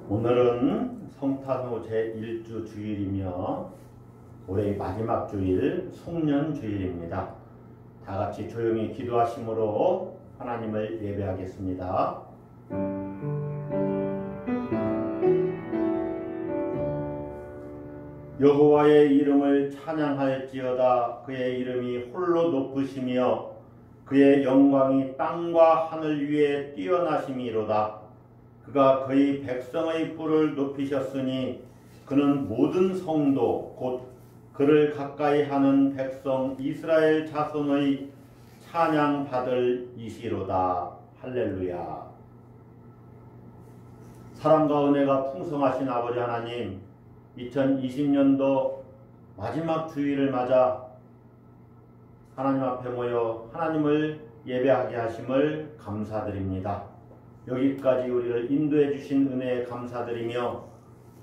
오늘은 성탄후 제1주 주일이며 올해의 마지막 주일 송년주일입니다. 다같이 조용히 기도하심으로 하나님을 예배하겠습니다. 여호와의 이름을 찬양할지어다. 그의 이름이 홀로 높으시며 그의 영광이 땅과 하늘 위에 뛰어나심이로다. 그가 그의 백성의 뿔을 높이셨으니 그는 모든 성도 곧 그를 가까이 하는 백성 이스라엘 자손의 찬양 받을 이시로다. 할렐루야. 사랑과 은혜가 풍성하신 아버지 하나님, 2020년도 마지막 주일을 맞아 하나님 앞에 모여 하나님을 예배하게 하심을 감사드립니다. 여기까지 우리를 인도해 주신 은혜에 감사드리며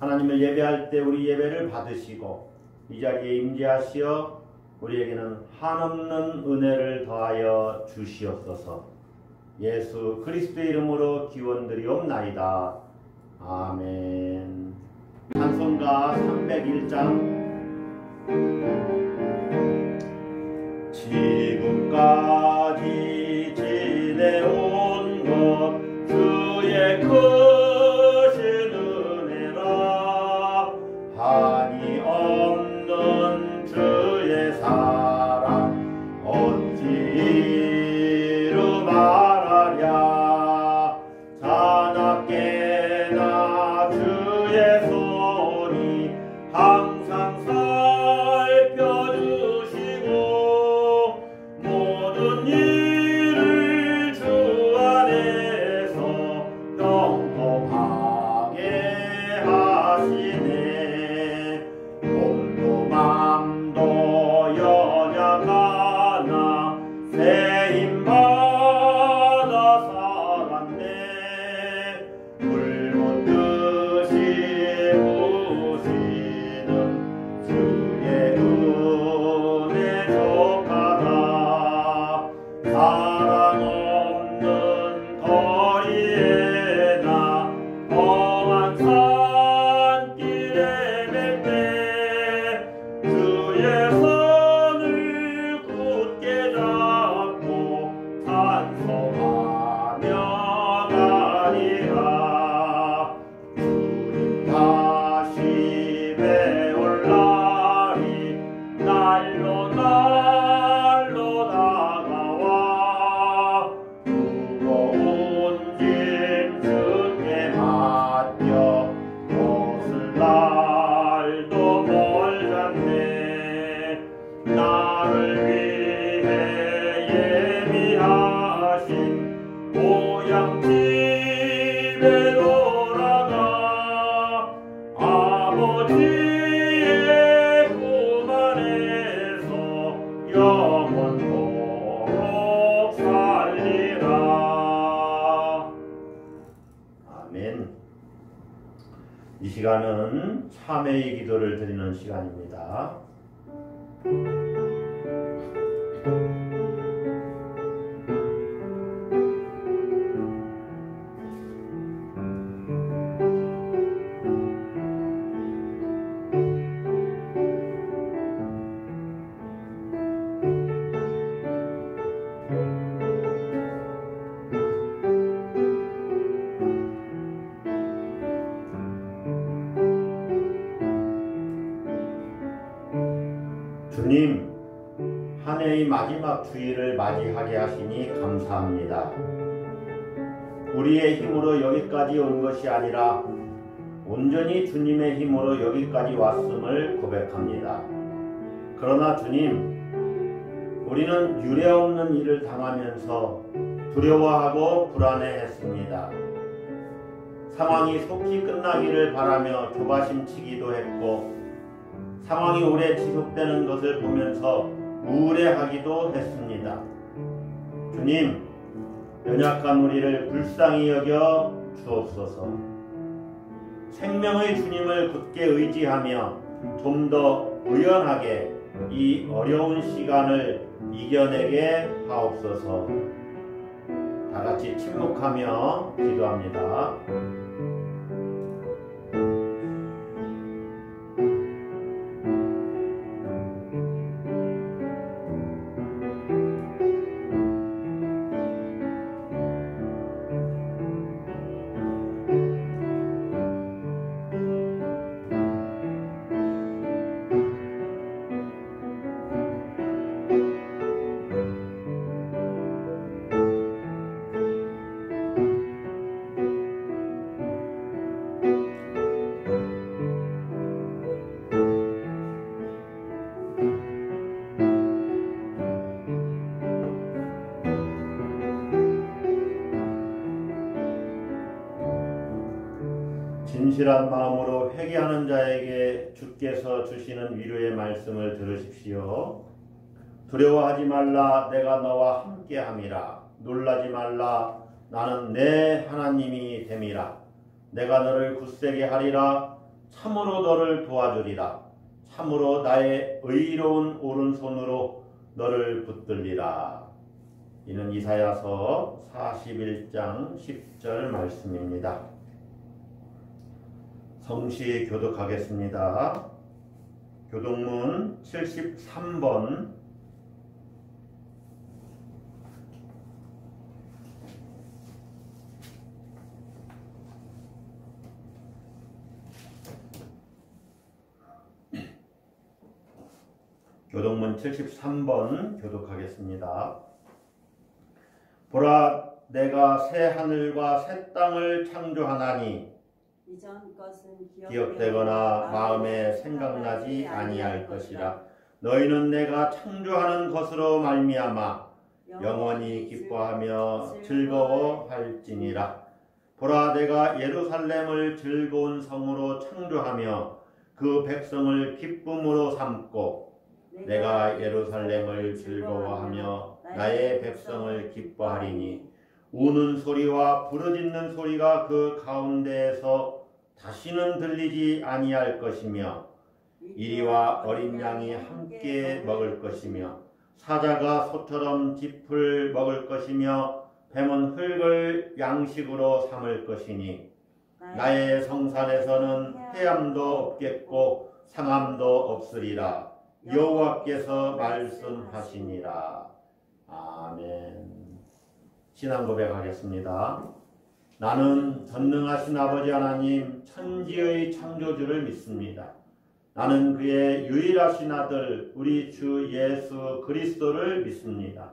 하나님을 예배할 때 우리 예배를 받으시고 이 자리에 임재하시어 우리에게는 한없는 은혜를 더하여 주시옵소서. 예수 그리스도의 이름으로 기원드리옵나이다. 아멘. 찬송가 301장. 지금까지 지내온 것 주의 크신 은혜라. 한이 없는 주의 사랑 어찌 이루 말하랴. 자나깨나 주의 손이 항상 살펴주시고 모든 일을 주 안에서 영통하게 하시네. 몸도 맘도 연약하나 새 힘받아 살았네. 붉은 듯이 부시는 주의 은혜 족하다. 사랑 없는 거리에 나 험한 산길에 맬 때 주의 손을 굳게 잡고 찬송하며 가리라. 주님 다시 배올 날이 날로 다가와 무거운 짐 주께 맡겨 벗을 날도 멀잖네. 나를 위해 예비하신 고향 집에 돌아가 아버지의 품 안에서 영원토록 살리라. 아멘. 이 시간은 참회의 기도를 드리는 시간입니다. 주님, 한 해의 마지막 주일을 맞이하게 하시니 감사합니다. 우리의 힘으로 여기까지 온 것이 아니라 온전히 주님의 힘으로 여기까지 왔음을 고백합니다. 그러나 주님, 우리는 유례없는 일을 당하면서 두려워하고 불안해했습니다. 상황이 속히 끝나기를 바라며 조바심치기도 했고 상황이 오래 지속되는 것을 보면서 우울해하기도 했습니다. 주님, 연약한 우리를 불쌍히 여겨 주옵소서. 생명의 주님을 굳게 의지하며 좀 더 의연하게 이 어려운 시간을 이겨내게 하옵소서. 다 같이 침묵하며 기도합니다. 진실한 마음으로 회개하는 자에게 주께서 주시는 위로의 말씀을 들으십시오. 두려워하지 말라, 내가 너와 함께함이라. 놀라지 말라, 나는 내 하나님이 됨이라. 내가 너를 굳세게 하리라. 참으로 너를 도와주리라. 참으로 나의 의로운 오른손으로 너를 붙들리라. 이는 이사야서 41장 10절 말씀입니다. 성시 교독하겠습니다. 교독문 73번. 교독문 73번 교독하겠습니다. 보라, 내가 새 하늘과 새 땅을 창조하나니 이전 것은 기억되거나 마음에 생각나지 아니할 것이라. 너희는 내가 창조하는 것으로 말미암아 영원히 기뻐하며 즐거워할지니라. 보라, 내가 예루살렘을 즐거운 성으로 창조하며 그 백성을 기쁨으로 삼고 내가 예루살렘을 즐거워하며 나의 백성을 기뻐하리니 우는 소리와 부르짖는 소리가 그 가운데에서 다시는 들리지 아니할 것이며 이리와 어린 양이 함께 먹을 것이며 사자가 소처럼 짚을 먹을 것이며 뱀은 흙을 양식으로 삼을 것이니 나의 성산에서는 해함도 없겠고 상함도 없으리라. 여호와께서 말씀하시니라. 아멘. 신앙 고백하겠습니다. 나는 전능하신 아버지 하나님 천지의 창조주를 믿습니다. 나는 그의 유일하신 아들 우리 주 예수 그리스도를 믿습니다.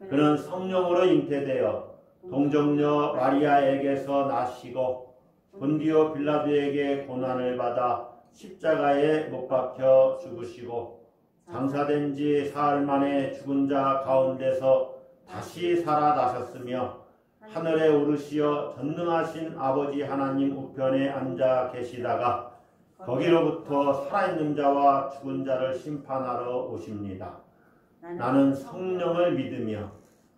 그는 성령으로 잉태되어 동정녀 마리아에게서 나시고 본디오 빌라도에게 고난을 받아 십자가에 못 박혀 죽으시고 장사된 지 사흘 만에 죽은 자 가운데서 다시 살아나셨으며 하늘에 오르시어 전능하신 아버지 하나님 우편에 앉아 계시다가 거기로부터 살아있는 자와 죽은 자를 심판하러 오십니다. 나는 성령을 믿으며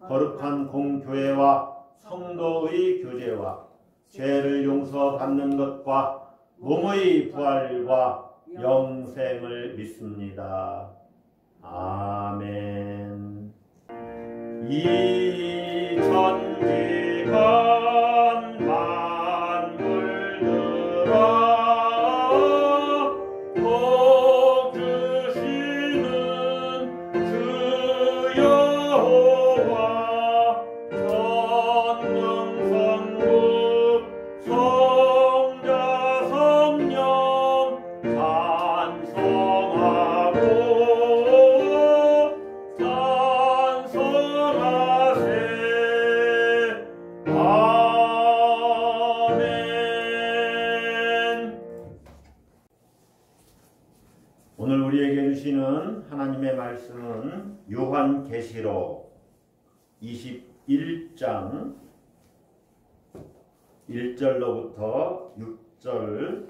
거룩한 공교회와 성도의 교제와 죄를 용서받는 것과 몸의 부활과 영생을 믿습니다. 아멘. 이 천지간 만물들아 복 주시는 주 여호와 전능성부 성자 성령 찬송하고 오늘 우리에게 주시는 하나님의 말씀은 요한계시록 21장 1절로부터 6절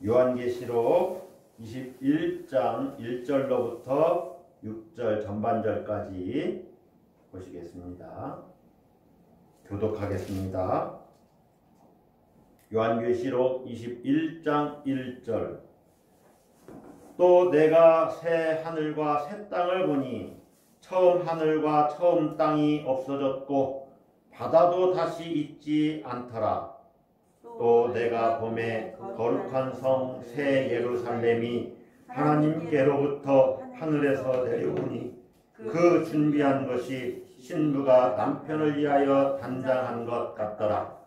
요한계시록 21장 1절로부터 6절 전반절까지 보시겠습니다. 교독하겠습니다. 요한계시록 21장 1절. 또 내가 새 하늘과 새 땅을 보니 처음 하늘과 처음 땅이 없어졌고 바다도 다시 있지 않더라. 또 내가 봄에 거룩한 성 새 예루살렘이 하나님께로부터 하늘에서 내려오니 그 준비한 것이 신부가 남편을 위하여 단장한 것 같더라.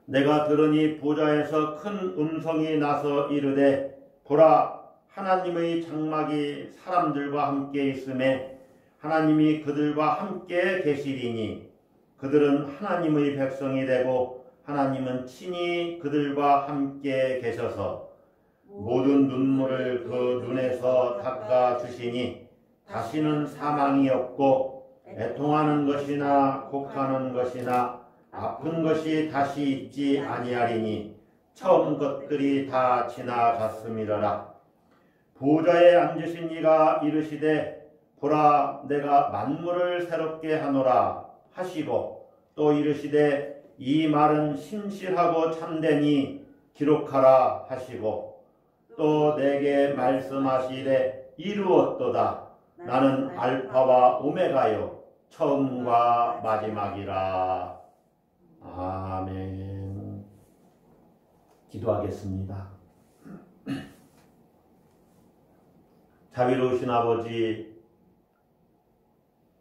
내가 들으니 보좌에서 큰 음성이 나서 이르되 보라, 하나님의 장막이 사람들과 함께 있음에 하나님이 그들과 함께 계시리니 그들은 하나님의 백성이 되고 하나님은 친히 그들과 함께 계셔서 모든 눈물을 그 눈에서 닦아 주시니 다시는 사망이 없고 애통하는 것이나 곡하는 것이나 아픈 것이 다시 있지 아니하리니 처음 것들이 다 지나갔음이러라. 보좌에 앉으신 이가 이르시되 보라 내가 만물을 새롭게 하노라 하시고 또 이르시되 이 말은 신실하고 참되니 기록하라 하시고 또 내게 말씀하시되 이루었도다. 나는 알파와 오메가요 처음과 마지막이라. 아멘. 기도하겠습니다. 자비로우신 아버지,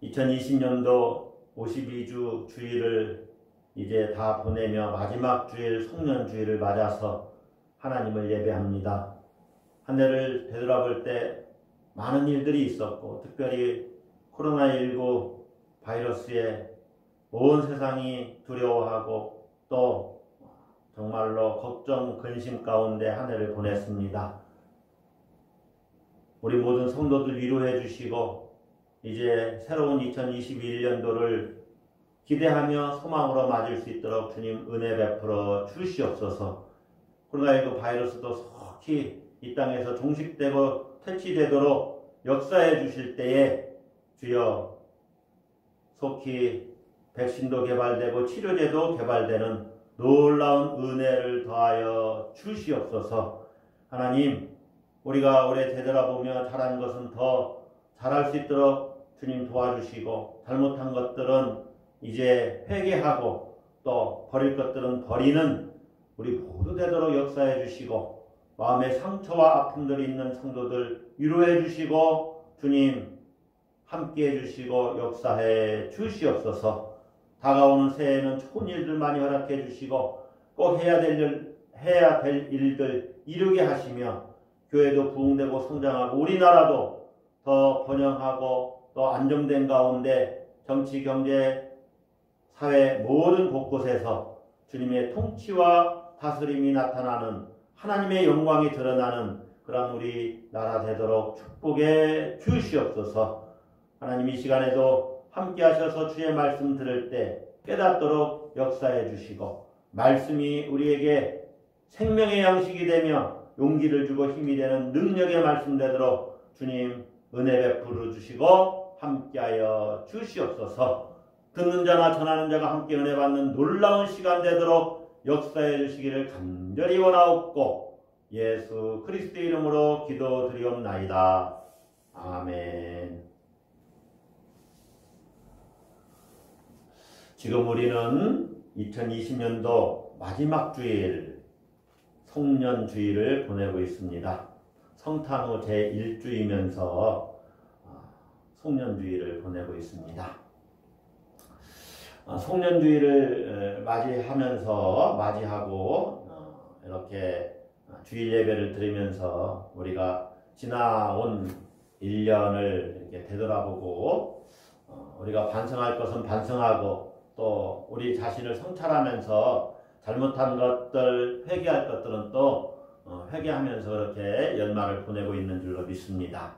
2020년도 52주 주일을 이제 다 보내며 마지막 주일 송년주일을 맞아서 하나님을 예배합니다. 한 해를 되돌아볼 때 많은 일들이 있었고 특별히 코로나19 바이러스에 온 세상이 두려워하고 또 정말로 걱정 근심 가운데 한 해를 보냈습니다. 우리 모든 성도들 위로해 주시고 이제 새로운 2021년도를 기대하며 소망으로 맞을 수 있도록 주님 은혜 베풀어 주시옵소서. 코로나19 바이러스도 속히 이 땅에서 종식되고 퇴치되도록 역사해 주실 때에 주여 속히 백신도 개발되고 치료제도 개발되는 놀라운 은혜를 더하여 주시옵소서. 하나님, 우리가 올해 되돌아보며 잘한 것은 더 잘할 수 있도록 주님 도와주시고 잘못한 것들은 이제 회개하고 또 버릴 것들은 버리는 우리 모두 되도록 역사해 주시고 마음의 상처와 아픔들이 있는 성도들 위로해 주시고 주님 함께해 주시고 역사해 주시옵소서. 다가오는 새해에는 좋은 일들 많이 허락해 주시고 꼭 해야 될 일들 이루게 하시며 교회도 부흥되고 성장하고 우리나라도 더 번영하고 또 안정된 가운데 정치, 경제, 사회 모든 곳곳에서 주님의 통치와 다스림이 나타나는 하나님의 영광이 드러나는 그런 우리 나라 되도록 축복해 주시옵소서. 하나님 이 시간에도 함께 하셔서 주의 말씀 들을 때 깨닫도록 역사해 주시고 말씀이 우리에게 생명의 양식이 되며 용기를 주고 힘이 되는 능력의 말씀 되도록 주님 은혜 베풀어 주시고 함께하여 주시옵소서. 듣는 자나 전하는 자가 함께 은혜 받는 놀라운 시간 되도록 역사해 주시기를 간절히 원하옵고 예수 그리스도의 이름으로 기도드리옵나이다. 아멘. 지금 우리는 2020년도 마지막 주일 송년주일을 보내고 있습니다. 성탄 후 제1주이면서 송년주일을 보내고 있습니다. 송년주일을 맞이하고 이렇게 주일 예배를 드리면서 우리가 지나온 1년을 이렇게 되돌아보고 우리가 반성할 것은 반성하고 또 우리 자신을 성찰하면서 잘못한 것들, 회개할 것들은 또 회개하면서 그렇게 연말을 보내고 있는 줄로 믿습니다.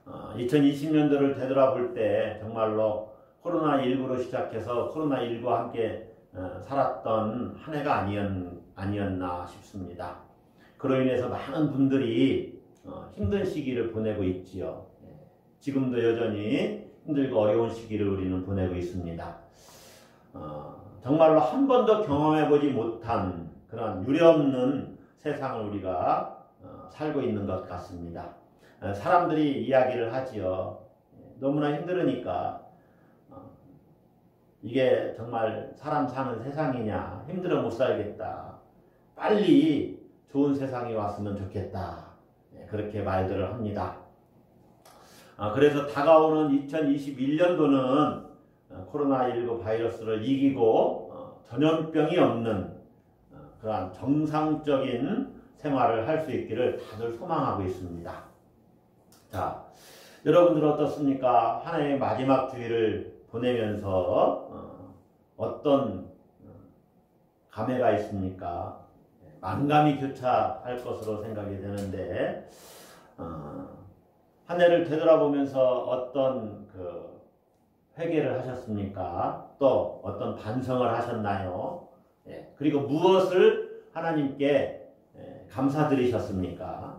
2020년도를 되돌아볼 때 정말로 코로나19로 시작해서 코로나19와 함께 살았던 한 해가 아니었나 싶습니다. 그로 인해서 많은 분들이 힘든 시기를 보내고 있지요. 지금도 여전히 힘들고 어려운 시기를 우리는 보내고 있습니다. 정말로 한 번도 경험해보지 못한 그런 유례없는 세상을 우리가 살고 있는 것 같습니다. 사람들이 이야기를 하지요. 너무나 힘들으니까 이게 정말 사람 사는 세상이냐, 힘들어 못 살겠다, 빨리 좋은 세상이 왔으면 좋겠다, 그렇게 말들을 합니다. 그래서 다가오는 2021년도는 코로나19 바이러스를 이기고 전염병이 없는 그러한 정상적인 생활을 할 수 있기를 다들 소망하고 있습니다. 자, 여러분들 어떻습니까? 한 해의 마지막 주일을 보내면서 어떤 감회가 있습니까? 만감이 교차할 것으로 생각이 되는데 한 한 해를 되돌아보면서 어떤 그 회개를 하셨습니까? 또 어떤 반성을 하셨나요? 예, 그리고 무엇을 하나님께 감사드리셨습니까?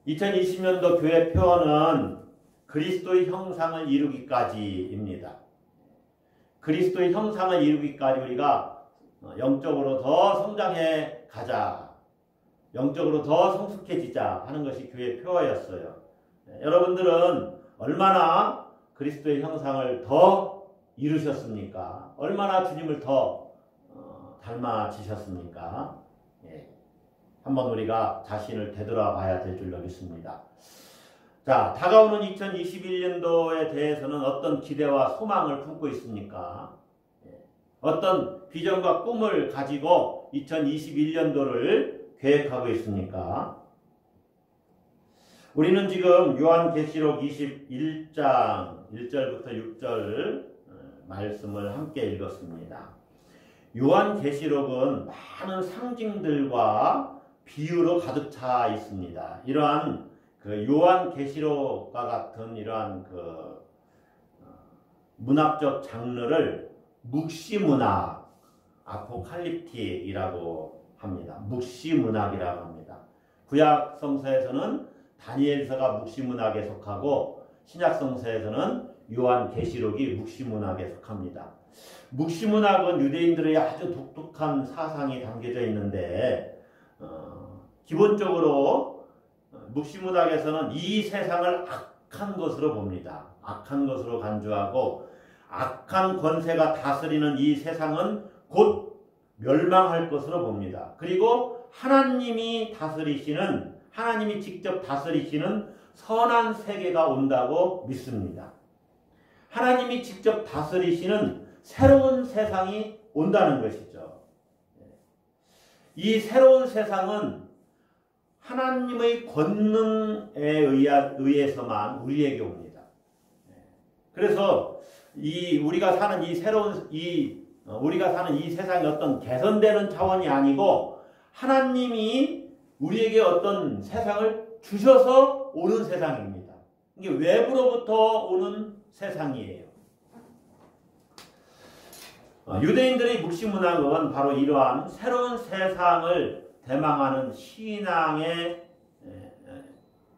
2020년도 교회 표어는 그리스도의 형상을 이루기까지입니다. 그리스도의 형상을 이루기까지 우리가 영적으로 더 성장해 가자, 영적으로 더 성숙해지자 하는 것이 교회 표어였어요. 여러분들은 얼마나 그리스도의 형상을 더 이루셨습니까? 얼마나 주님을 더 닮아지셨습니까? 예. 한번 우리가 자신을 되돌아봐야 될 줄 믿습니다. 자, 다가오는 2021년도에 대해서는 어떤 기대와 소망을 품고 있습니까? 예. 어떤 비전과 꿈을 가지고 2021년도를 계획하고 있습니까? 우리는 지금 요한계시록 21장 1절부터 6절 말씀을 함께 읽었습니다. 요한계시록은 많은 상징들과 비유로 가득 차 있습니다. 이러한 그 요한계시록과 같은 이러한 그 문학적 장르를 묵시문학, 아포칼립틱이라고 합니다. 묵시문학이라고 합니다. 구약 성서에서는 다니엘서가 묵시문학에 속하고 신약 성서에서는 요한계시록이 묵시문학에 속합니다. 묵시문학은 유대인들의 아주 독특한 사상이 담겨져 있는데 기본적으로 묵시문학에서는 이 세상을 악한 것으로 봅니다. 악한 것으로 간주하고 악한 권세가 다스리는 이 세상은 곧 멸망할 것으로 봅니다. 그리고 하나님이 직접 다스리시는 선한 세계가 온다고 믿습니다. 하나님이 직접 다스리시는 새로운 세상이 온다는 것이죠. 이 새로운 세상은 하나님의 권능에 의해서만 우리에게 옵니다. 그래서 우리가 사는 이 세상이 어떤 개선되는 차원이 아니고 하나님이 우리에게 어떤 세상을 주셔서 오는 세상입니다. 이게 외부로부터 오는 세상이에요. 유대인들의 묵시문학은 바로 이러한 새로운 세상을 대망하는 신앙에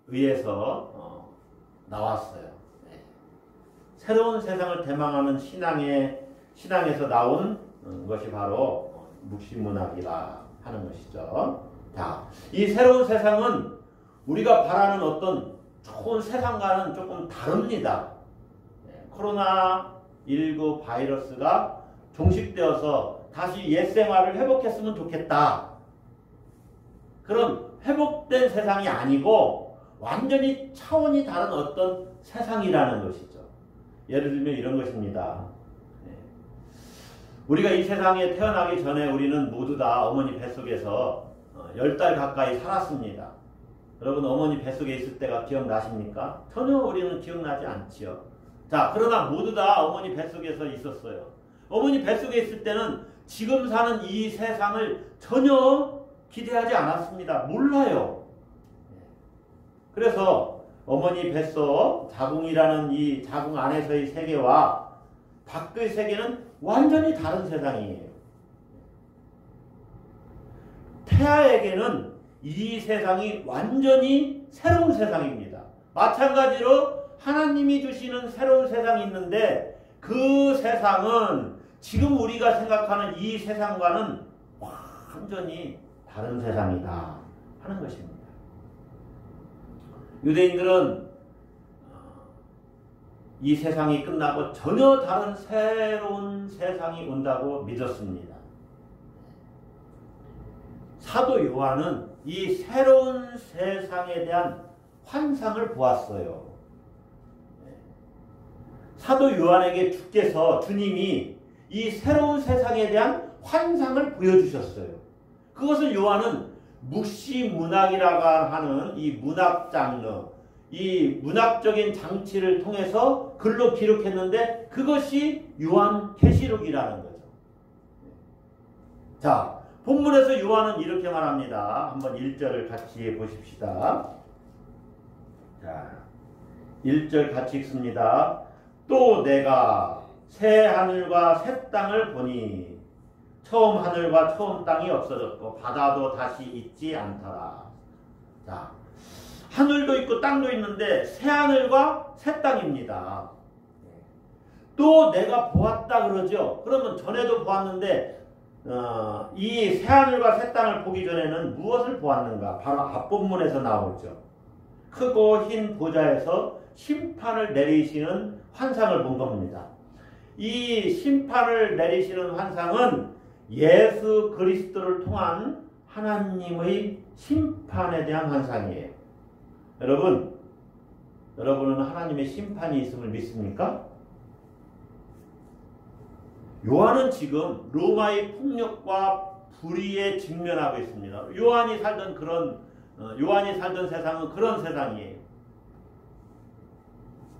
의해서 나왔어요. 새로운 세상을 대망하는 신앙에서 나온 것이 바로 묵시문학이라 하는 것이죠. 자, 이 새로운 세상은 우리가 바라는 어떤 좋은 세상과는 조금 다릅니다. 코로나19 바이러스가 종식되어서 다시 옛 생활을 회복했으면 좋겠다. 그런 회복된 세상이 아니고 완전히 차원이 다른 어떤 세상이라는 것이죠. 예를 들면 이런 것입니다. 우리가 이 세상에 태어나기 전에 우리는 모두 다 어머니 뱃속에서 10달 가까이 살았습니다. 여러분 어머니 뱃속에 있을 때가 기억나십니까? 전혀 우리는 기억나지 않지요. 자, 그러나 모두 다 어머니 뱃속에서 있었어요. 어머니 뱃속에 있을 때는 지금 사는 이 세상을 전혀 기대하지 않았습니다. 몰라요. 그래서 어머니 뱃속 자궁이라는 이 자궁 안에서의 세계와 밖의 세계는 완전히 다른 세상이에요. 태아에게는 이 세상이 완전히 새로운 세상입니다. 마찬가지로 하나님이 주시는 새로운 세상이 있는데 그 세상은 지금 우리가 생각하는 이 세상과는 완전히 다른 세상이다 하는 것입니다. 유대인들은 이 세상이 끝나고 전혀 다른 새로운 세상이 온다고 믿었습니다. 사도 요한은 이 새로운 세상에 대한 환상을 보았어요. 사도 요한에게 주님이 이 새로운 세상에 대한 환상을 보여주셨어요. 그것을 요한은 묵시문학이라고 하는 이 문학 장르, 이 문학적인 장치를 통해서 글로 기록했는데 그것이 요한계시록이라는 거죠. 자, 본문에서 요한은 이렇게 말합니다. 한번 1절을 같이 보십시다. 자, 1절 같이 읽습니다. 또 내가 새 하늘과 새 땅을 보니 처음 하늘과 처음 땅이 없어졌고 바다도 다시 있지 않더라. 자, 하늘도 있고 땅도 있는데 새 하늘과 새 땅입니다. 또 내가 보았다 그러죠. 그러면 전에도 보았는데 이 새 하늘과 새 땅을 보기 전에는 무엇을 보았는가? 바로 앞본문에서 나오죠. 크고 흰 보좌에서 심판을 내리시는 환상을 본 겁니다. 이 심판을 내리시는 환상은 예수 그리스도를 통한 하나님의 심판에 대한 환상이에요. 여러분은 하나님의 심판이 있음을 믿습니까? 요한은 지금 로마의 폭력과 불의에 직면하고 있습니다. 요한이 살던 세상은 그런 세상이에요.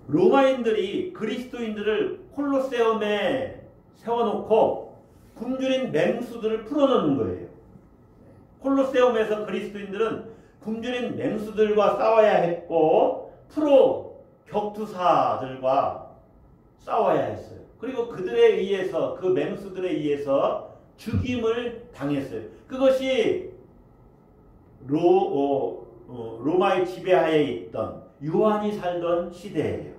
로마인들이 그리스도인들을 콜로세움에 세워놓고 굶주린 맹수들을 풀어놓는 거예요. 콜로세움에서 그리스도인들은 굶주린 맹수들과 싸워야 했고 프로 격투사들과 싸워야 했어요. 그리고 그들에 의해서 그 맹수들에 의해서 죽임을 당했어요. 그것이 로마의 지배하에 있던 요한이 살던 시대예요.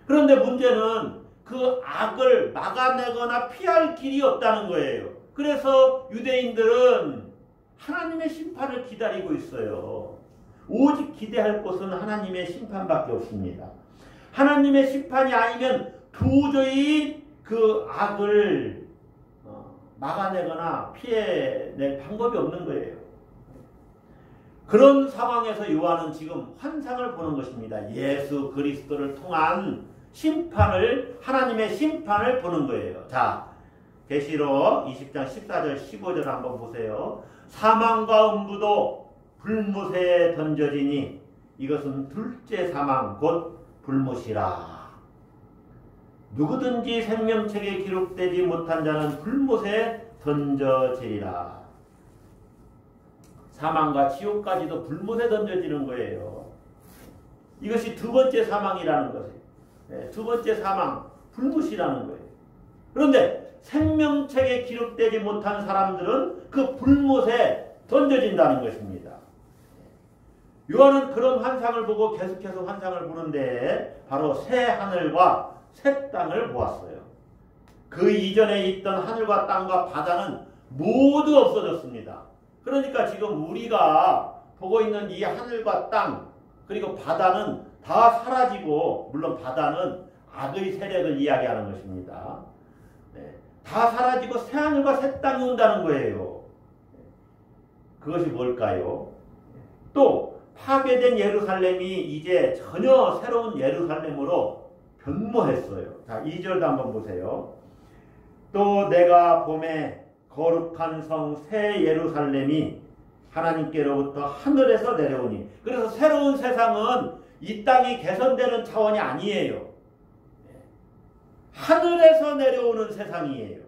그런데 문제는 그 악을 막아내거나 피할 길이 없다는 거예요. 그래서 유대인들은 하나님의 심판을 기다리고 있어요. 오직 기대할 곳은 하나님의 심판밖에 없습니다. 하나님의 심판이 아니면 도저히 그 악을 막아내거나 피해낼 방법이 없는 거예요. 그런 상황에서 요한은 지금 환상을 보는 것입니다. 예수 그리스도를 통한 심판을, 하나님의 심판을 보는 거예요. 자, 계시록 20장 14절 15절 한번 보세요. 사망과 음부도 불못에 던져지니 이것은 둘째 사망 곧 불못이라. 누구든지 생명책에 기록되지 못한 자는 불못에 던져지리라. 사망과 지옥까지도 불못에 던져지는 거예요. 이것이 두 번째 사망이라는 것이에요. 두 번째 사망, 불못이라는 거예요. 그런데 생명책에 기록되지 못한 사람들은 그 불못에 던져진다는 것입니다. 요한은 그런 환상을 보고 계속해서 환상을 보는데 바로 새 하늘과 새 땅을 보았어요. 그 이전에 있던 하늘과 땅과 바다는 모두 없어졌습니다. 그러니까 지금 우리가 보고 있는 이 하늘과 땅 그리고 바다는 다 사라지고, 물론 바다는 악의 세력을 이야기하는 것입니다. 다 사라지고 새 하늘과 새 땅이 온다는 거예요. 그것이 뭘까요? 또 파괴된 예루살렘이 이제 전혀 새로운 예루살렘으로 변모했어요. 자, 2절도 한번 보세요. 또 내가 봄에 거룩한 성 새 예루살렘이 하나님께로부터 하늘에서 내려오니. 그래서 새로운 세상은 이 땅이 개선되는 차원이 아니에요. 하늘에서 내려오는 세상이에요.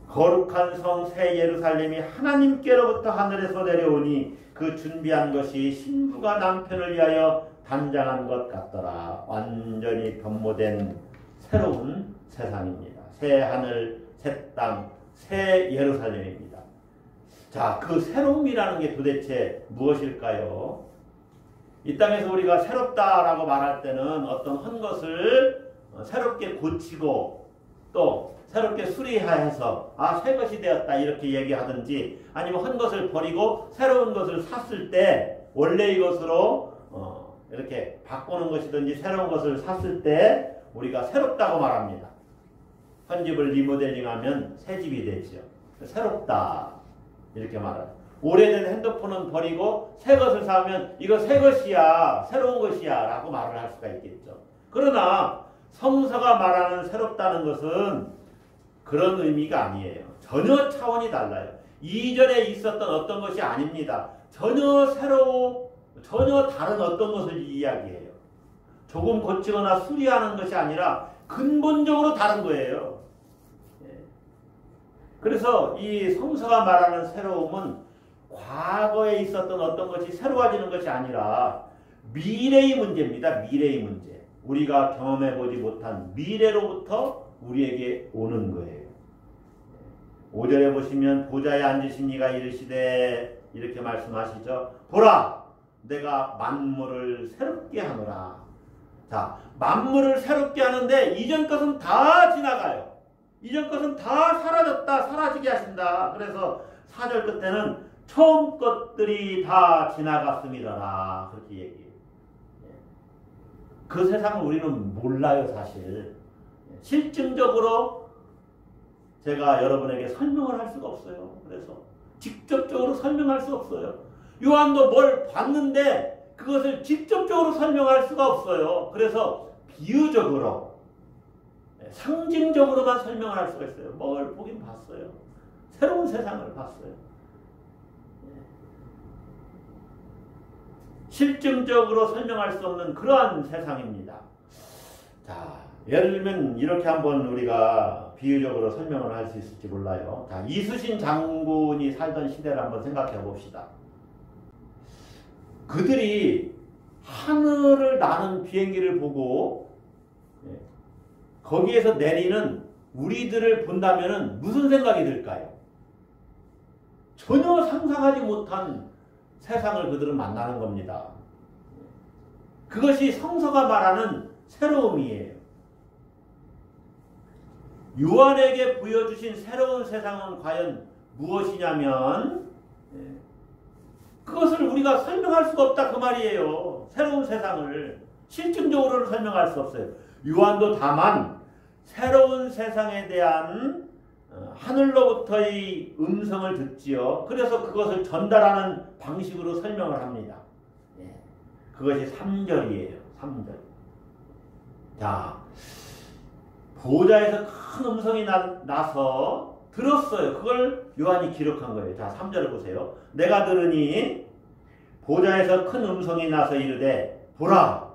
거룩한 성 새 예루살렘이 하나님께로부터 하늘에서 내려오니 그 준비한 것이 신부가 남편을 위하여 단장한 것 같더라. 완전히 변모된 새로운 세상입니다. 새 하늘, 새 땅, 새 예루살렘입니다. 자, 그 새로움이라는 게 도대체 무엇일까요? 이 땅에서 우리가 새롭다라고 말할 때는 어떤 한 것을 새롭게 고치고 또 새롭게 수리해서 새 것이 되었다 이렇게 얘기하든지, 아니면 한 것을 버리고 새로운 것을 샀을 때 원래 이것으로 이렇게 바꾸는 것이든지 새로운 것을 샀을 때 우리가 새롭다고 말합니다. 한 집을 리모델링하면 새 집이 되죠. 새롭다 이렇게 말합니다. 오래된 핸드폰은 버리고 새 것을 사면 이거 새 것이야, 새로운 것이야 라고 말을 할 수가 있겠죠. 그러나 성서가 말하는 새롭다는 것은 그런 의미가 아니에요. 전혀 차원이 달라요. 이전에 있었던 어떤 것이 아닙니다. 전혀 전혀 다른 어떤 것을 이야기해요. 조금 고치거나 수리하는 것이 아니라 근본적으로 다른 거예요. 그래서 이 성서가 말하는 새로움은 과거에 있었던 어떤 것이 새로워지는 것이 아니라 미래의 문제입니다. 미래의 문제. 우리가 경험해보지 못한 미래로부터 우리에게 오는 거예요. 5절에 보시면 보좌에 앉으신 이가 이르시되 이렇게 말씀하시죠. 보라 내가 만물을 새롭게 하노라. 자, 만물을 새롭게 하는데 이전 것은 다 지나가요. 이전 것은 다 사라졌다. 사라지게 하신다. 그래서 4절 끝에는 처음 것들이 다 지나갔습니다라. 그렇게 얘기해요. 그 세상을 우리는 몰라요, 사실. 실증적으로 제가 여러분에게 설명을 할 수가 없어요. 그래서 직접적으로 설명할 수 없어요. 요한도 뭘 봤는데 그것을 직접적으로 설명할 수가 없어요. 그래서 비유적으로, 상징적으로만 설명을 할 수가 있어요. 뭘 보긴 봤어요. 새로운 세상을 봤어요. 실증적으로 설명할 수 없는 그러한 세상입니다. 자, 예를 들면 이렇게 한번 우리가 비유적으로 설명을 할 수 있을지 몰라요. 자, 이순신 장군이 살던 시대를 한번 생각해 봅시다. 그들이 하늘을 나는 비행기를 보고 거기에서 내리는 우리들을 본다면 무슨 생각이 들까요? 전혀 상상하지 못한 세상을 그들은 만나는 겁니다. 그것이 성서가 말하는 새로움이에요. 요한에게 보여주신 새로운 세상은 과연 무엇이냐면 그것을 우리가 설명할 수가 없다 그 말이에요. 새로운 세상을 실증적으로는 설명할 수 없어요. 요한도 다만 새로운 세상에 대한 하늘로부터의 음성을 듣지요. 그래서 그것을 전달하는 방식으로 설명을 합니다. 그것이 3절이에요. 3절. 자, 보좌에서 큰 음성이 나서 들었어요. 그걸 요한이 기록한 거예요. 자, 3절을 보세요. 내가 들으니 보좌에서 큰 음성이 나서 이르되 보라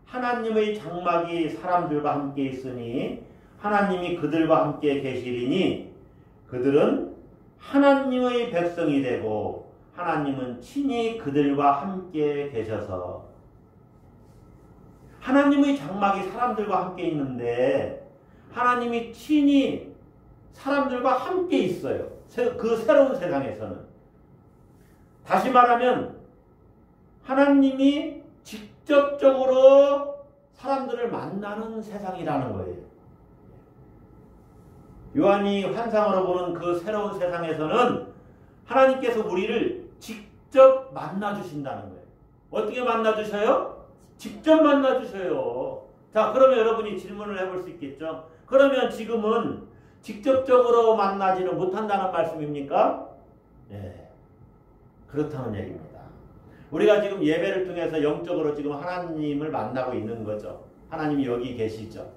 하나님의 장막이 사람들과 함께 있으니 하나님이 그들과 함께 계시리니 그들은 하나님의 백성이 되고 하나님은 친히 그들과 함께 계셔서 하나님의 장막이 사람들과 함께 있는데 하나님이 친히 사람들과 함께 있어요. 그 새로운 세상에서는. 다시 말하면 하나님이 직접적으로 사람들을 만나는 세상이라는 거예요. 요한이 환상으로 보는 그 새로운 세상에서는 하나님께서 우리를 직접 만나주신다는 거예요. 어떻게 만나주셔요? 직접 만나주셔요. 자, 그러면 여러분이 질문을 해볼 수 있겠죠? 그러면 지금은 직접적으로 만나지는 못한다는 말씀입니까? 네. 그렇다는 얘기입니다. 우리가 지금 예배를 통해서 영적으로 지금 하나님을 만나고 있는 거죠. 하나님이 여기 계시죠.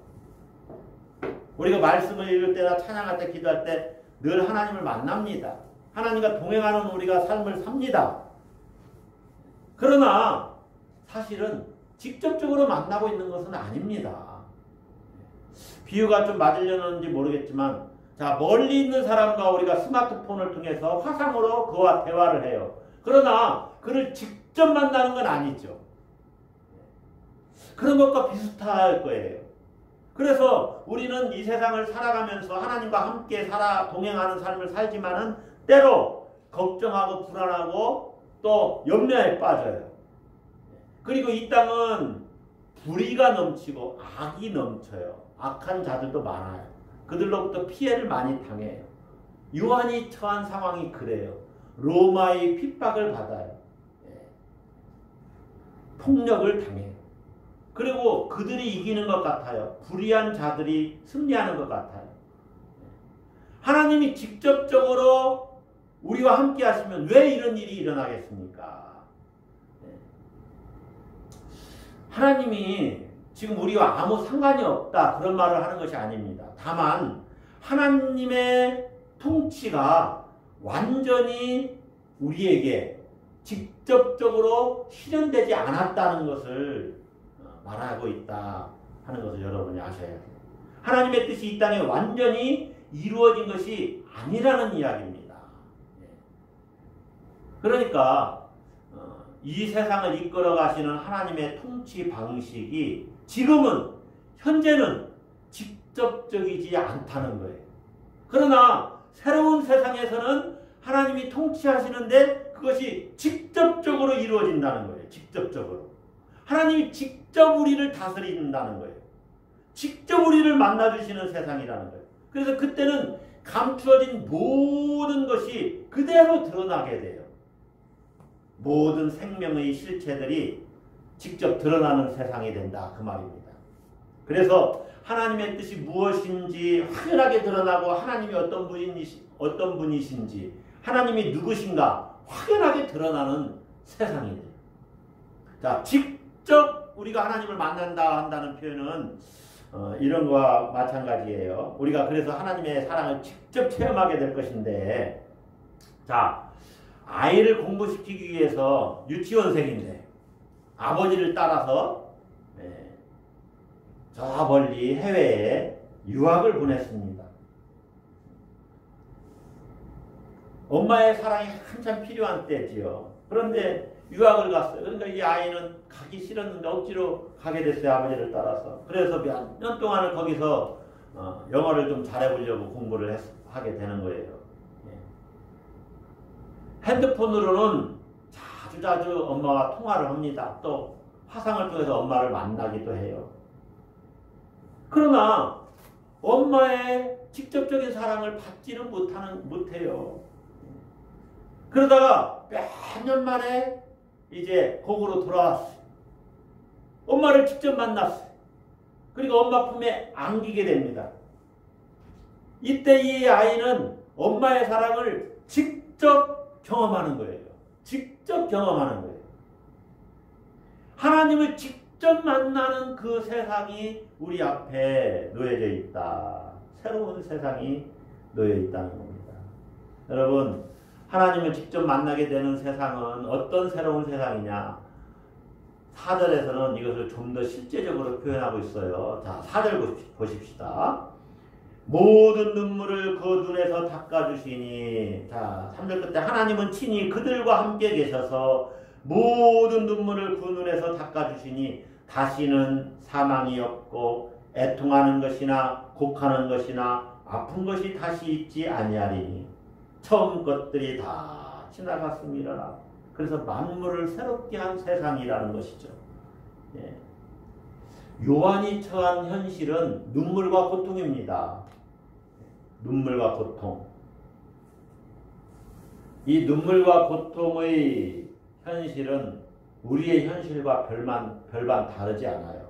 우리가 말씀을 읽을 때나 찬양할 때 기도할 때 늘 하나님을 만납니다. 하나님과 동행하는 우리가 삶을 삽니다. 그러나 사실은 직접적으로 만나고 있는 것은 아닙니다. 비유가 좀 맞으려는지 모르겠지만 자, 멀리 있는 사람과 우리가 스마트폰을 통해서 화상으로 그와 대화를 해요. 그러나 그를 직접 만나는 건 아니죠. 그런 것과 비슷할 거예요. 그래서 우리는 이 세상을 살아가면서 하나님과 함께 동행하는 삶을 살지만은 때로 걱정하고 불안하고 또 염려에 빠져요. 그리고 이 땅은 불의가 넘치고 악이 넘쳐요. 악한 자들도 많아요. 그들로부터 피해를 많이 당해요. 요한이 처한 상황이 그래요. 로마의 핍박을 받아요. 폭력을 당해요. 그리고 그들이 이기는 것 같아요. 불의한 자들이 승리하는 것 같아요. 하나님이 직접적으로 우리와 함께 하시면 왜 이런 일이 일어나겠습니까? 하나님이 지금 우리와 아무 상관이 없다 그런 말을 하는 것이 아닙니다. 다만 하나님의 통치가 완전히 우리에게 직접적으로 실현되지 않았다는 것을 말하고 있다 하는 것을 여러분이 아셔야 돼요. 하나님의 뜻이 이 땅에 완전히 이루어진 것이 아니라는 이야기입니다. 그러니까 이 세상을 이끌어 가시는 하나님의 통치 방식이 지금은 현재는 직접적이지 않다는 거예요. 그러나 새로운 세상에서는 하나님이 통치하시는데 그것이 직접적으로 이루어진다는 거예요. 직접적으로. 하나님이 직접 우리를 다스린다는 거예요. 직접 우리를 만나주시는 세상이라는 거예요. 그래서 그때는 감추어진 모든 것이 그대로 드러나게 돼요. 모든 생명의 실체들이 직접 드러나는 세상이 된다. 그 말입니다. 그래서 하나님의 뜻이 무엇인지 확연하게 드러나고 하나님이 어떤 분이신지 하나님이 누구신가 확연하게 드러나는 세상이 돼요. 자, 직접 우리가 하나님을 만난다 한다는 표현은 이런 거와 마찬가지예요. 우리가 그래서 하나님의 사랑을 직접 체험하게 될 것인데, 자, 아이를 공부시키기 위해서 유치원생인데 아버지를 따라서 저 멀리 해외에 유학을 보냈습니다. 엄마의 사랑이 한참 필요한 때지요. 그런데 유학을 갔어요. 그러니까 이 아이는 가기 싫었는데 억지로 가게 됐어요. 아버지를 따라서. 그래서 몇 년 동안을 거기서 영어를 좀 잘해보려고 공부를 하게 되는 거예요. 핸드폰으로는 자주 엄마와 통화를 합니다. 또 화상을 통해서 엄마를 만나기도 해요. 그러나 엄마의 직접적인 사랑을 받지는 못해요. 그러다가 몇 년 만에 이제 거꾸로 돌아왔어요. 엄마를 직접 만났어요. 그리고 엄마 품에 안기게 됩니다. 이때 이 아이는 엄마의 사랑을 직접 경험하는 거예요. 직접 경험하는 거예요. 하나님을 직접 만나는 그 세상이 우리 앞에 놓여져 있다. 새로운 세상이 놓여 있다는 겁니다. 여러분, 하나님을 직접 만나게 되는 세상은 어떤 새로운 세상이냐? 4절에서는 이것을 좀 더 실제적으로 표현하고 있어요. 자, 4절 보십시다. 모든 눈물을 그 눈에서 닦아주시니. 자, 3절 끝에 하나님은 친히 그들과 함께 계셔서 모든 눈물을 그 눈에서 닦아주시니 다시는 사망이 없고 애통하는 것이나 곡하는 것이나 아픈 것이 다시 있지 아니하리니 처음 것들이 다 지나갔습니다. 그래서 만물을 새롭게 한 세상이라는 것이죠. 예. 요한이 처한 현실은 눈물과 고통입니다. 눈물과 고통. 이 눈물과 고통의 현실은 우리의 현실과 별반 다르지 않아요.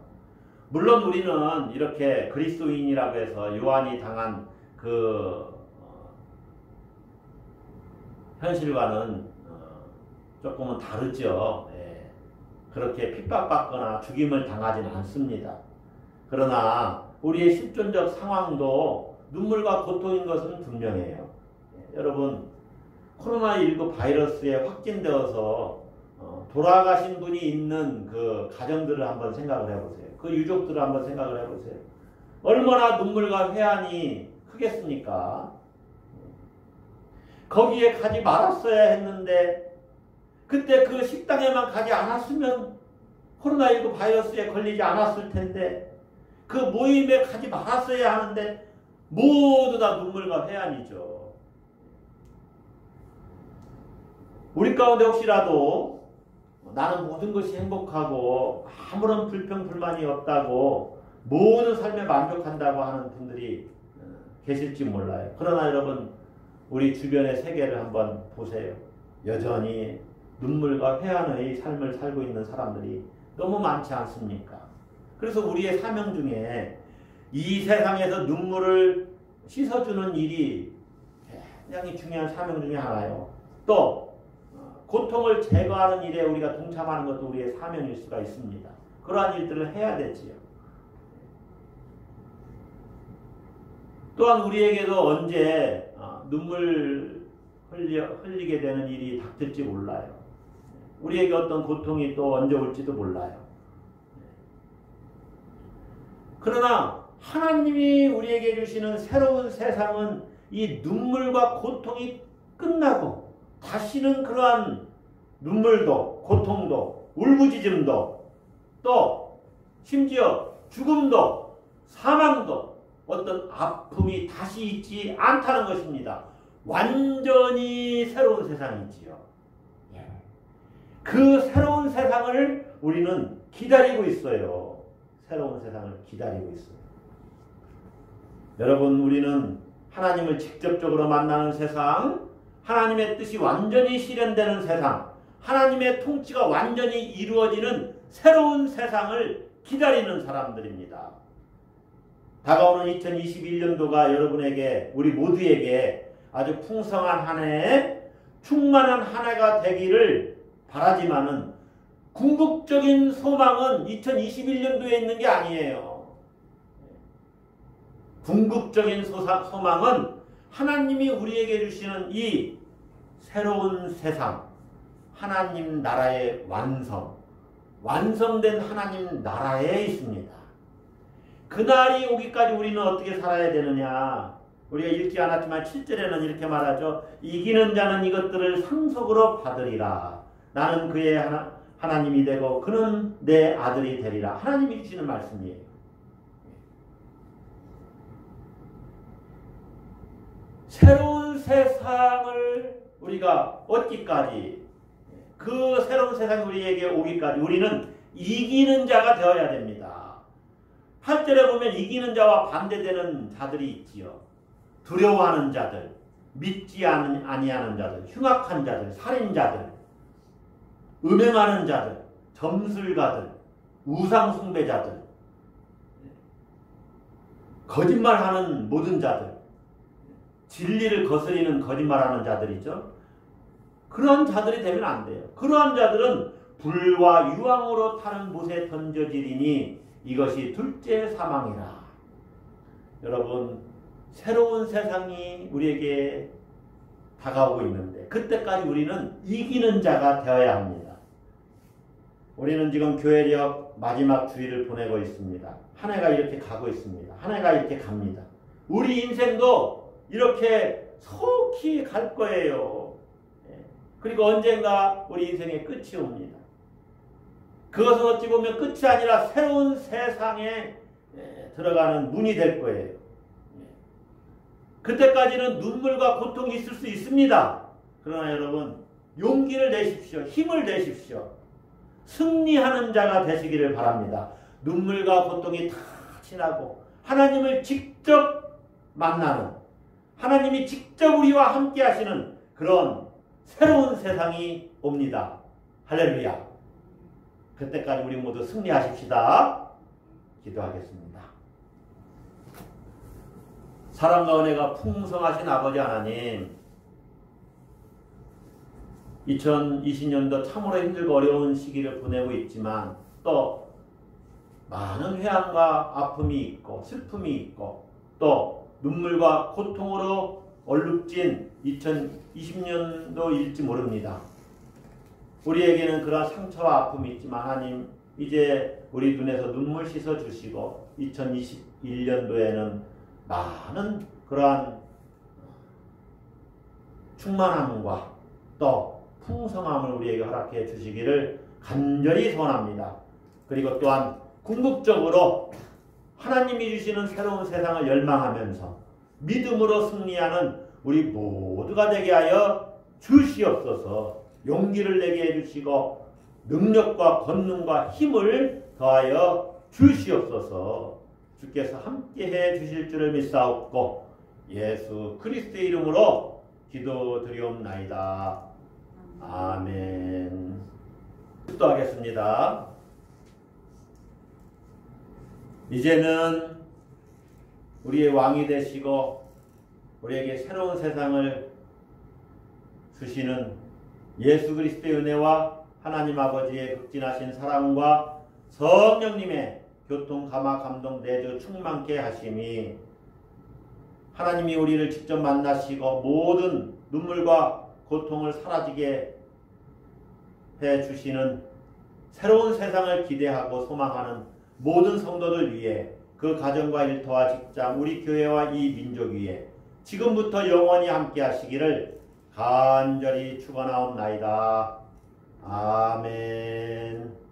물론 우리는 이렇게 그리스도인이라고 해서 요한이 당한 그 현실과는 조금은 다르죠. 예. 그렇게 핍박받거나 죽임을 당하지는 않습니다. 그러나 우리의 실존적 상황도 눈물과 고통인 것은 분명해요. 예. 여러분, 코로나19 바이러스에 확진되어서 돌아가신 분이 있는 그 가정들을 한번 생각을 해보세요. 그 유족들을 한번 생각을 해보세요. 얼마나 눈물과 회한이 크겠습니까? 거기에 가지 말았어야 했는데 그때 그 식당에만 가지 않았으면 코로나19 바이러스에 걸리지 않았을 텐데 그 모임에 가지 말았어야 하는데 모두 다 눈물과 회한이죠. 우리 가운데 혹시라도 나는 모든 것이 행복하고 아무런 불평불만이 없다고 모든 삶에 만족한다고 하는 분들이 계실지 몰라요. 그러나 여러분, 우리 주변의 세계를 한번 보세요. 여전히 눈물과 회한의 삶을 살고 있는 사람들이 너무 많지 않습니까? 그래서 우리의 사명 중에 이 세상에서 눈물을 씻어주는 일이 굉장히 중요한 사명 중에 하나예요. 또 고통을 제거하는 일에 우리가 동참하는 것도 우리의 사명일 수가 있습니다. 그러한 일들을 해야 되지요. 또한 우리에게도 언제 눈물 흘리게 되는 일이 닥칠지 몰라요. 우리에게 어떤 고통이 또 언제 올지도 몰라요. 그러나 하나님이 우리에게 주시는 새로운 세상은 이 눈물과 고통이 끝나고 다시는 그러한 눈물도, 고통도, 울부짖음도, 또 심지어 죽음도, 사망도, 어떤 아픔이 다시 있지 않다는 것입니다. 완전히 새로운 세상이지요. 그 새로운 세상을 우리는 기다리고 있어요. 새로운 세상을 기다리고 있어요. 여러분, 우리는 하나님을 직접적으로 만나는 세상, 하나님의 뜻이 완전히 실현되는 세상, 하나님의 통치가 완전히 이루어지는 새로운 세상을 기다리는 사람들입니다. 다가오는 2021년도가 여러분에게, 우리 모두에게 아주 풍성한 한 해, 충만한 한 해가 되기를 바라지만은 궁극적인 소망은 2021년도에 있는 게 아니에요. 궁극적인 소망은 하나님이 우리에게 주시는 이 새로운 세상, 하나님 나라의 완성된 하나님 나라에 있습니다. 그날이 오기까지 우리는 어떻게 살아야 되느냐? 우리가 읽지 않았지만 7절에는 이렇게 말하죠. 이기는 자는 이것들을 상속으로 받으리라. 나는 그의 하나님이 되고 그는 내 아들이 되리라. 하나님이 주시는 말씀이에요. 새로운 세상을 우리가 얻기까지, 그 새로운 세상이 우리에게 오기까지 우리는 이기는 자가 되어야 됩니다. 8절에 보면 이기는 자와 반대되는 자들이 있지요. 두려워하는 자들, 믿지 아니하는 자들, 흉악한 자들, 살인자들, 음행하는 자들, 점술가들, 우상숭배자들, 거짓말하는 모든 자들, 진리를 거스리는 거짓말하는 자들이죠. 그러한 자들이 되면 안 돼요. 그러한 자들은 불과 유황으로 타는 못에 던져지리니 이것이 둘째 사망이라. 여러분, 새로운 세상이 우리에게 다가오고 있는데 그때까지 우리는 이기는 자가 되어야 합니다. 우리는 지금 교회력 마지막 주일을 보내고 있습니다. 한 해가 이렇게 가고 있습니다. 한 해가 이렇게 갑니다. 우리 인생도 이렇게 속히 갈 거예요. 그리고 언젠가 우리 인생의 끝이 옵니다. 그것은 어찌 보면 끝이 아니라 새로운 세상에 들어가는 문이 될 거예요. 그때까지는 눈물과 고통이 있을 수 있습니다. 그러나 여러분, 용기를 내십시오. 힘을 내십시오. 승리하는 자가 되시기를 바랍니다. 눈물과 고통이 다 지나고 하나님을 직접 만나는, 하나님이 직접 우리와 함께 하시는 그런 새로운 세상이 옵니다. 할렐루야. 그때까지 우리 모두 승리하십시다. 기도하겠습니다. 사랑과 은혜가 풍성하신 아버지 하나님, 2020년도 참으로 힘들고 어려운 시기를 보내고 있지만 또 많은 회한과 아픔이 있고 슬픔이 있고 또 눈물과 고통으로 얼룩진 2020년도일지 모릅니다. 우리에게는 그러한 상처와 아픔이 있지만 하나님, 이제 우리 눈에서 눈물 씻어 주시고 2021년도에는 많은 그러한 충만함과 또 풍성함을 우리에게 허락해 주시기를 간절히 소원합니다. 그리고 또한 궁극적으로 하나님이 주시는 새로운 세상을 열망하면서 믿음으로 승리하는 우리 모두가 되게 하여 주시옵소서. 용기를 내게 해주시고 능력과 권능과 힘을 더하여 주시옵소서. 주께서 함께해 주실 줄을 믿사옵고 예수 그리스도의 이름으로 기도드리옵나이다. 아멘. 기도하겠습니다. 이제는 우리의 왕이 되시고 우리에게 새로운 세상을 주시는 예수 그리스도의 은혜와 하나님 아버지의 극진하신 사랑과 성령님의 교통, 감화, 감동, 내주 충만케 하심이 하나님이 우리를 직접 만나시고 모든 눈물과 고통을 사라지게 해주시는 새로운 세상을 기대하고 소망하는 모든 성도들 위해, 그 가정과 일터와 직장, 우리 교회와 이 민족 위에 지금부터 영원히 함께 하시기를 간절히 축원하옵나이다. 아멘.